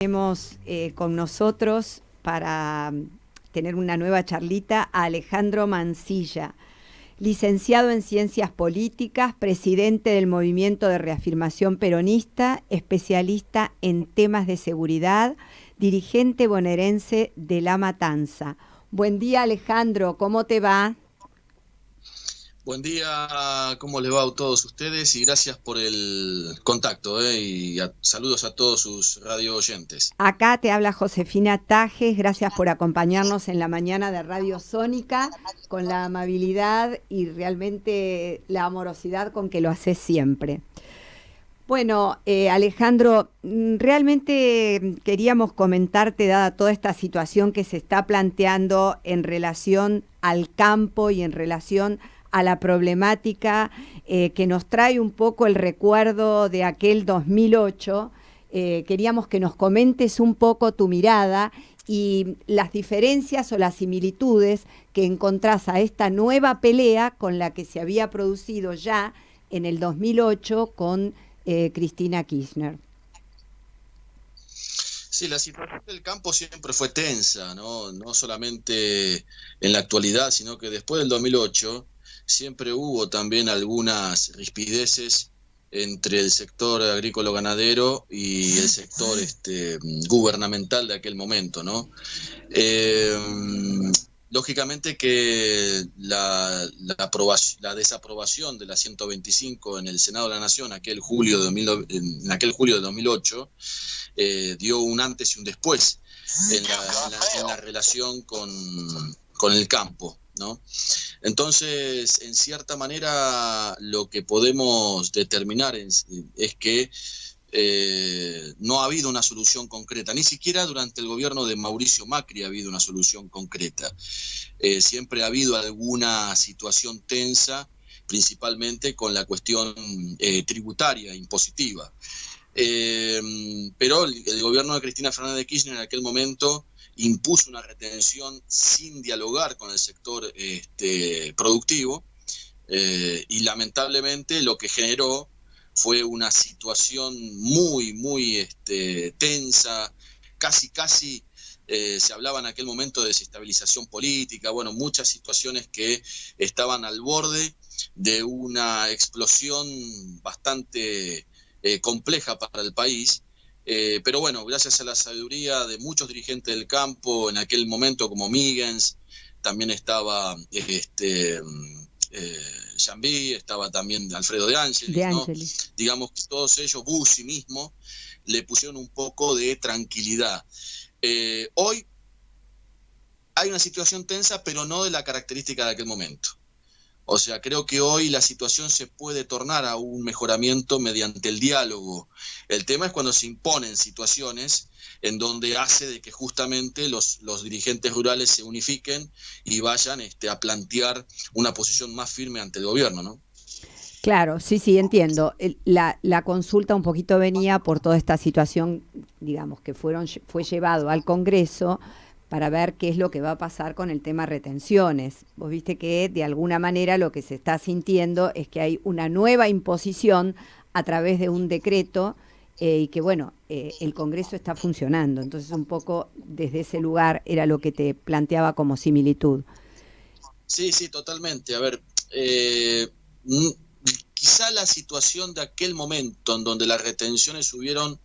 Tenemos con nosotros para tener una nueva charlita a Alejandro Mansilla, licenciado en Ciencias Políticas, presidente del Movimiento de Reafirmación Peronista, especialista en temas de seguridad, dirigente bonaerense de La Matanza. Buen día, Alejandro, ¿cómo te va? Buen día, ¿cómo les va a todos ustedes? Y gracias por el contacto, saludos a todos sus radio oyentes. Acá te habla Josefina Tajes, gracias por acompañarnos en la mañana de Radio Sónica, con la amabilidad y realmente la amorosidad con que lo haces siempre. Bueno, Alejandro, realmente queríamos comentarte, dada toda esta situación que se está planteando en relación al campo y en relación a la problemática que nos trae un poco el recuerdo de aquel 2008. Queríamos que nos comentes un poco tu mirada y las diferencias o las similitudes que encontrás a esta nueva pelea con la que se había producido ya en el 2008 con Cristina Kirchner. Sí, la situación del campo siempre fue tensa, ¿no? No solamente en la actualidad, sino que después del 2008 siempre hubo también algunas rispideces entre el sector agrícola-ganadero y el sector gubernamental de aquel momento, ¿no? Lógicamente que la desaprobación de la 125 en el Senado de la Nación en aquel julio de 2008 dio un antes y un después en la relación con el campo, ¿no? Entonces, en cierta manera, lo que podemos determinar es que no ha habido una solución concreta, ni siquiera durante el gobierno de Mauricio Macri ha habido una solución concreta. Siempre ha habido alguna situación tensa, principalmente con la cuestión tributaria, impositiva. Pero el gobierno de Cristina Fernández de Kirchner en aquel momento impuso una retención sin dialogar con el sector productivo, y lamentablemente lo que generó fue una situación muy tensa, casi se hablaba en aquel momento de desestabilización política, bueno, muchas situaciones que estaban al borde de una explosión bastante compleja para el país. Pero bueno, gracias a la sabiduría de muchos dirigentes del campo en aquel momento, como Migens, también estaba Jambí, estaba también Alfredo de Ángelis, ¿no? Digamos que todos ellos, Bussi mismo, le pusieron un poco de tranquilidad. Hoy hay una situación tensa, pero no de la característica de aquel momento. O sea, creo que hoy la situación se puede tornar a un mejoramiento mediante el diálogo. El tema es cuando se imponen situaciones en donde hace de que justamente los dirigentes rurales se unifiquen y vayan a plantear una posición más firme ante el gobierno, ¿no? Claro, sí, entiendo. La consulta un poquito venía por toda esta situación, digamos, que fue llevado al Congreso para ver qué es lo que va a pasar con el tema retenciones. Vos viste que de alguna manera lo que se está sintiendo es que hay una nueva imposición a través de un decreto y que, bueno, el Congreso está funcionando. Entonces, un poco desde ese lugar era lo que te planteaba como similitud. Sí, totalmente. A ver, quizá la situación de aquel momento en donde las retenciones subieron,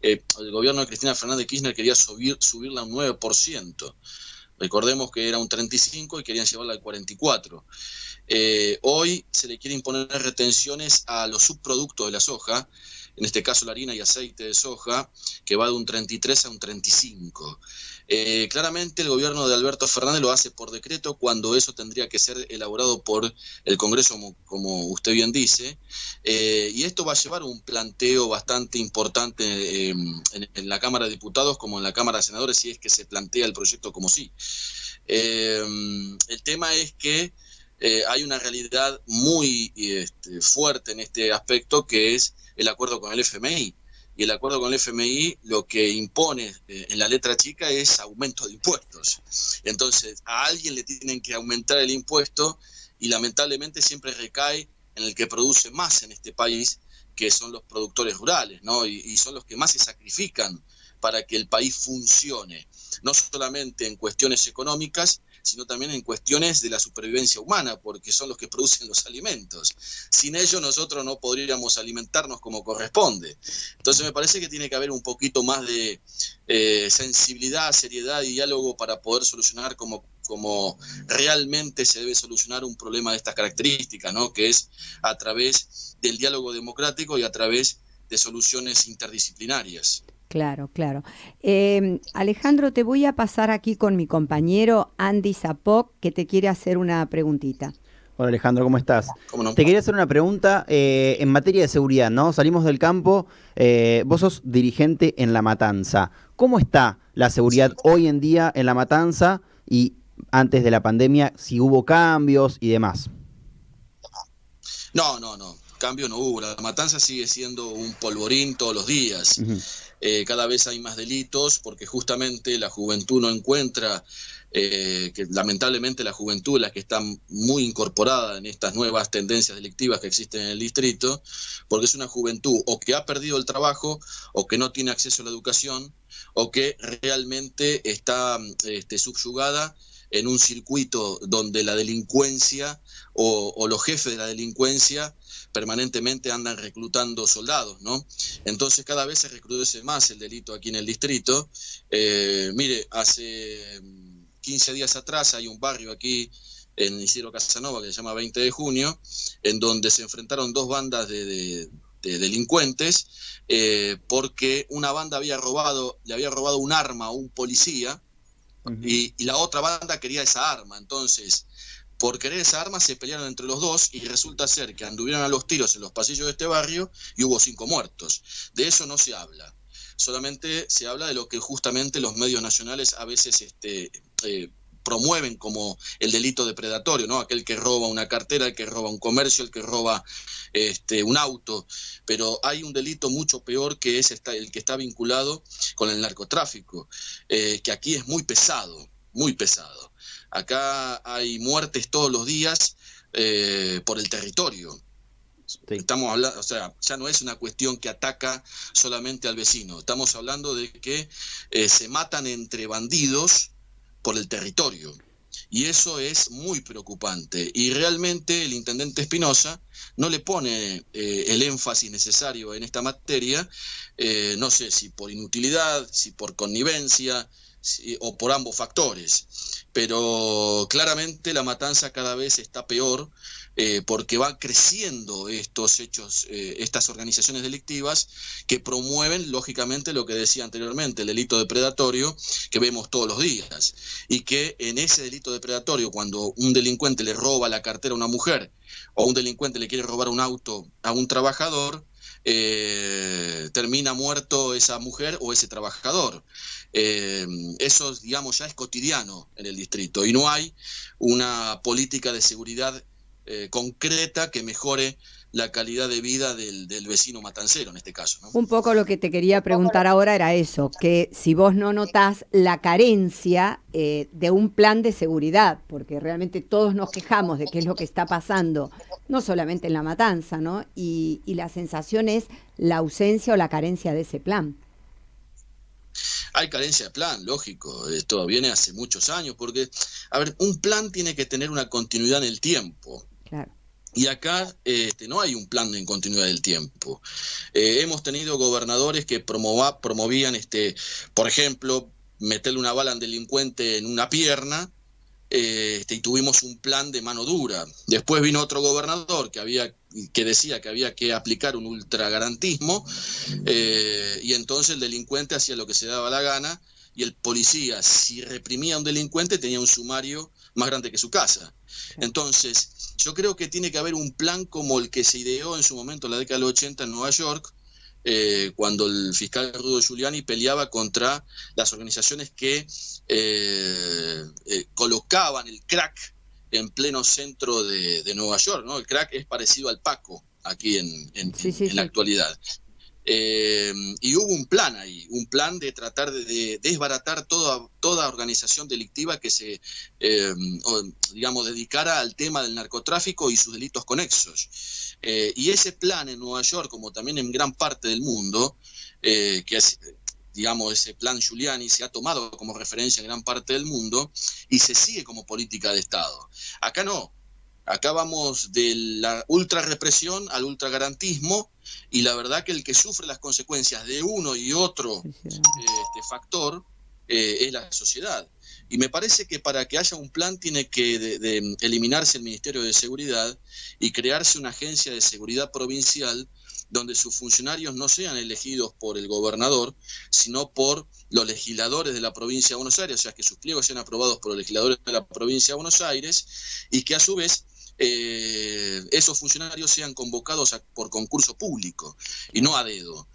el gobierno de Cristina Fernández de Kirchner quería subirla a un 9%. Recordemos que era un 35% y querían llevarla al 44%. Hoy se le quiere imponer retenciones a los subproductos de la soja, en este caso la harina y aceite de soja, que va de un 33 a un 35. Claramente el gobierno de Alberto Fernández lo hace por decreto cuando eso tendría que ser elaborado por el Congreso, como usted bien dice, y esto va a llevar un planteo bastante importante en la Cámara de Diputados como en la Cámara de Senadores, si es que se plantea el proyecto como sí. El tema es que hay una realidad muy fuerte en este aspecto, que es el acuerdo con el FMI. Y el acuerdo con el FMI lo que impone en la letra chica es aumento de impuestos. Entonces, a alguien le tienen que aumentar el impuesto y lamentablemente siempre recae en el que produce más en este país, que son los productores rurales, ¿no? Y son los que más se sacrifican para que el país funcione, no solamente en cuestiones económicas, sino también en cuestiones de la supervivencia humana, porque son los que producen los alimentos. Sin ellos nosotros no podríamos alimentarnos como corresponde. Entonces me parece que tiene que haber un poquito más de sensibilidad, seriedad y diálogo para poder solucionar como realmente se debe solucionar un problema de estas características, ¿no? Que es a través del diálogo democrático y a través de soluciones interdisciplinarias. Claro, claro. Alejandro, te voy a pasar aquí con mi compañero Andy Zapoc, que te quiere hacer una preguntita. Hola Alejandro, ¿cómo estás? ¿Cómo no? Te quería hacer una pregunta en materia de seguridad, ¿no? Salimos del campo, vos sos dirigente en La Matanza. ¿Cómo está la seguridad hoy en día en La Matanza y antes de la pandemia, si hubo cambios y demás? No. Cambio no hubo. La Matanza sigue siendo un polvorín todos los días. Uh-huh. Cada vez hay más delitos porque justamente la juventud no encuentra, que lamentablemente la juventud es la que está muy incorporada en estas nuevas tendencias delictivas que existen en el distrito, porque es una juventud o que ha perdido el trabajo o que no tiene acceso a la educación o que realmente está subyugada en un circuito donde la delincuencia o los jefes de la delincuencia permanentemente andan reclutando soldados, ¿no? Entonces cada vez se recrudece más el delito aquí en el distrito. Mire, hace 15 días atrás hay un barrio aquí en Isidro Casanova que se llama 20 de junio, en donde se enfrentaron dos bandas de delincuentes porque una banda le había robado un arma a un policía. Uh-huh. Y la otra banda quería esa arma. Entonces, por querer esa arma se pelearon entre los dos y resulta ser que anduvieron a los tiros en los pasillos de este barrio y hubo 5 muertos. De eso no se habla. Solamente se habla de lo que justamente los medios nacionales a veces promueven como el delito depredatorio, ¿no? Aquel que roba una cartera, el que roba un comercio, el que roba un auto. Pero hay un delito mucho peor que es el que está vinculado con el narcotráfico, que aquí es muy pesado, muy pesado. Acá hay muertes todos los días por el territorio. Sí. Estamos hablando, o sea, ya no es una cuestión que ataca solamente al vecino. Estamos hablando de que se matan entre bandidos por el territorio. Y eso es muy preocupante. Y realmente el intendente Espinosa no le pone el énfasis necesario en esta materia, no sé si por inutilidad, si por connivencia, o por ambos factores. Pero claramente La Matanza cada vez está peor porque van creciendo estos hechos, estas organizaciones delictivas que promueven, lógicamente, lo que decía anteriormente, el delito depredatorio que vemos todos los días. Y que en ese delito depredatorio, cuando un delincuente le roba la cartera a una mujer o un delincuente le quiere robar un auto a un trabajador, termina muerto esa mujer o ese trabajador. Eso, digamos, ya es cotidiano en el distrito y no hay una política de seguridad concreta que mejore la calidad de vida del vecino matancero en este caso, ¿no? Un poco lo que te quería preguntar ahora era eso, que si vos no notás la carencia de un plan de seguridad, porque realmente todos nos quejamos de qué es lo que está pasando, no solamente en La Matanza, ¿no? Y la sensación es la ausencia o la carencia de ese plan. Hay carencia de plan, lógico, esto viene hace muchos años, porque, a ver, un plan tiene que tener una continuidad en el tiempo. Claro. Y acá no hay un plan en continuidad del tiempo. Hemos tenido gobernadores que promovían, por ejemplo, meterle una bala al delincuente en una pierna, y tuvimos un plan de mano dura. Después vino otro gobernador que decía que había que aplicar un ultragarantismo, y entonces el delincuente hacía lo que se daba la gana, y el policía, si reprimía a un delincuente, tenía un sumario más grande que su casa. Entonces, yo creo que tiene que haber un plan como el que se ideó en su momento en la década del 80 en Nueva York, cuando el fiscal Rudo Giuliani peleaba contra las organizaciones que colocaban el crack en pleno centro de Nueva York, ¿no? El crack es parecido al Paco aquí en la actualidad. Y hubo un plan ahí, un plan de tratar de desbaratar toda organización delictiva que se, digamos, dedicara al tema del narcotráfico y sus delitos conexos. Y ese plan en Nueva York, como también en gran parte del mundo, que digamos, ese plan Giuliani se ha tomado como referencia en gran parte del mundo y se sigue como política de Estado. Acá no. Acá vamos de la ultra represión al ultra garantismo, y la verdad que el que sufre las consecuencias de uno y otro factor es la sociedad. Y me parece que para que haya un plan tiene que de eliminarse el Ministerio de Seguridad y crearse una agencia de seguridad provincial donde sus funcionarios no sean elegidos por el gobernador, sino por los legisladores de la provincia de Buenos Aires, o sea, que sus pliegos sean aprobados por los legisladores de la provincia de Buenos Aires, y que a su vez esos funcionarios sean convocados por concurso público y no a dedo.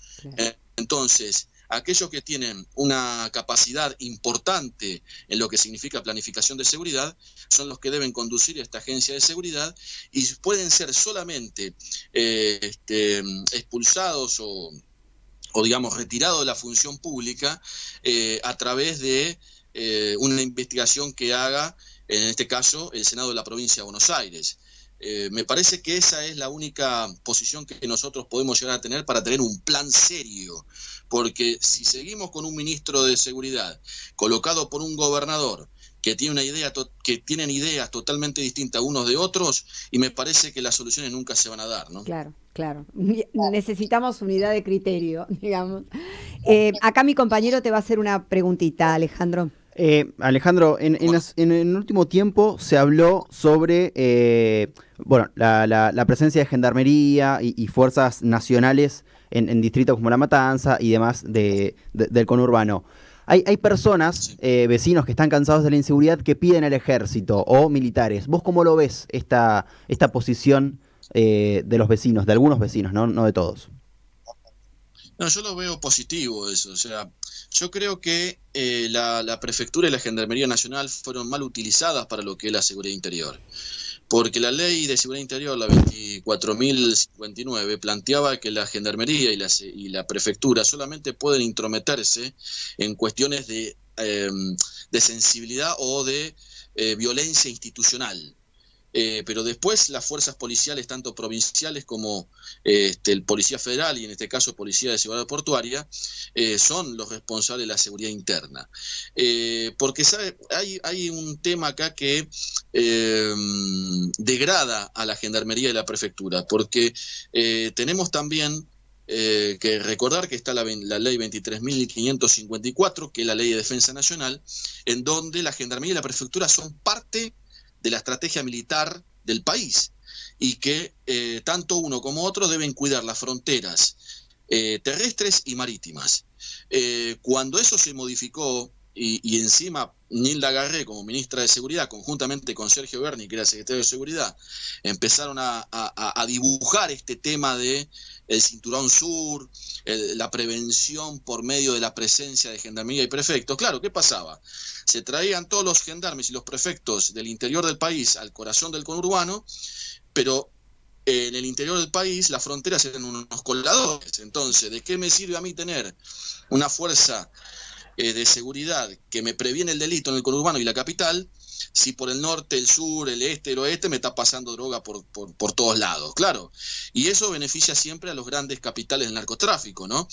Entonces, aquellos que tienen una capacidad importante en lo que significa planificación de seguridad son los que deben conducir esta agencia de seguridad, y pueden ser solamente expulsados o digamos retirados de la función pública a través de una investigación que haga, en este caso, el Senado de la provincia de Buenos Aires. Me parece que esa es la única posición que nosotros podemos llegar a tener para tener un plan serio, porque si seguimos con un ministro de Seguridad colocado por un gobernador que tiene una idea que tienen ideas totalmente distintas unos de otros, y me parece que las soluciones nunca se van a dar, ¿no? Claro. Necesitamos unidad de criterio, digamos. Acá mi compañero te va a hacer una preguntita, Alejandro. Alejandro, en el último tiempo se habló sobre la presencia de gendarmería y fuerzas nacionales en distritos como La Matanza y demás del conurbano. Hay personas, vecinos que están cansados de la inseguridad, que piden al ejército o militares. ¿Vos cómo lo ves esta posición de los vecinos, de algunos vecinos, no de todos? No, yo lo veo positivo eso, o sea, yo creo que la prefectura y la Gendarmería Nacional fueron mal utilizadas para lo que es la seguridad interior, porque la ley de seguridad interior, la 24.059, planteaba que la Gendarmería y la prefectura solamente pueden intrometerse en cuestiones de sensibilidad o de violencia institucional. Pero después las fuerzas policiales, tanto provinciales como el Policía Federal y en este caso Policía de Seguridad Portuaria, son los responsables de la seguridad interna. Porque hay un tema acá que degrada a la Gendarmería y la Prefectura, porque tenemos también que recordar que está la ley 23.554, que es la ley de defensa nacional, en donde la Gendarmería y la Prefectura son parte de la estrategia militar del país, y que tanto uno como otro deben cuidar las fronteras terrestres y marítimas. Cuando eso se modificó y encima Nilda Garré como ministra de Seguridad, conjuntamente con Sergio Berni, que era secretario de Seguridad, empezaron a dibujar este tema de el cinturón sur, la prevención por medio de la presencia de gendarmería y prefectos. Claro, ¿qué pasaba? Se traían todos los gendarmes y los prefectos del interior del país al corazón del conurbano, pero en el interior del país las fronteras eran unos coladores. Entonces, ¿de qué me sirve a mí tener una fuerza de seguridad que me previene el delito en el conurbano y la capital, si por el norte, el sur, el este, el oeste me está pasando droga por todos lados? Claro, y eso beneficia siempre a los grandes capitales del narcotráfico, ¿no?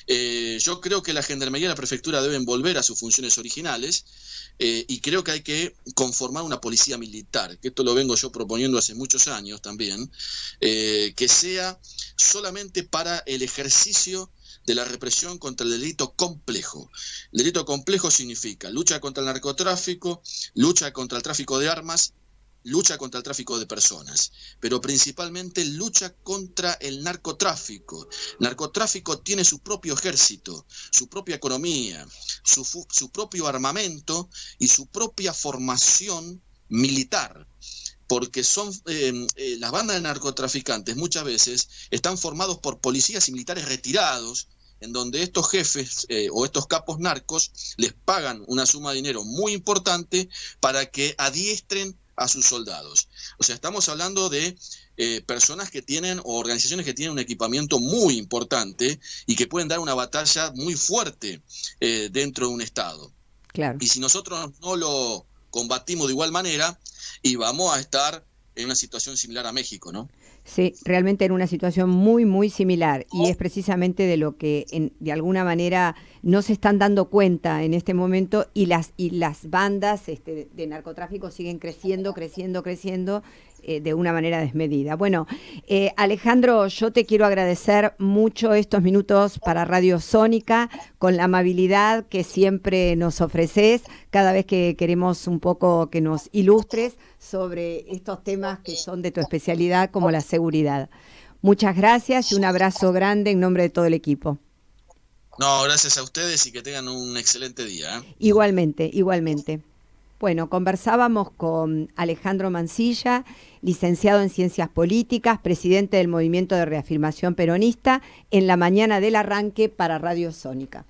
Yo creo que la Gendarmería y la Prefectura deben volver a sus funciones originales, y creo que hay que conformar una policía militar, que esto lo vengo yo proponiendo hace muchos años también, que sea solamente para el ejercicio de la represión contra el delito complejo. El delito complejo significa lucha contra el narcotráfico, lucha contra el tráfico de armas, lucha contra el tráfico de personas, pero principalmente lucha contra el narcotráfico. El narcotráfico tiene su propio ejército, su propia economía, su propio armamento y su propia formación militar, porque son las bandas de narcotraficantes muchas veces están formados por policías y militares retirados, en donde estos jefes o estos capos narcos les pagan una suma de dinero muy importante para que adiestren a sus soldados. O sea, estamos hablando de personas que tienen, o organizaciones que tienen un equipamiento muy importante y que pueden dar una batalla muy fuerte dentro de un Estado. Claro. Y si nosotros no lo combatimos de igual manera, y vamos a estar en una situación similar a México, ¿no? Sí, realmente era una situación muy, muy similar y es precisamente de lo que de alguna manera no se están dando cuenta en este momento y las bandas de narcotráfico siguen creciendo, creciendo, creciendo de una manera desmedida. Bueno, Alejandro, yo te quiero agradecer mucho estos minutos para Radio Sónica, con la amabilidad que siempre nos ofreces cada vez que queremos un poco que nos ilustres sobre estos temas que son de tu especialidad, como la seguridad. Muchas gracias y un abrazo grande en nombre de todo el equipo. No, gracias a ustedes y que tengan un excelente día. Igualmente, igualmente. Bueno, conversábamos con Alejandro Mansilla, licenciado en Ciencias Políticas, presidente del Movimiento de Reafirmación Peronista, en la mañana del arranque para Radio Sónica.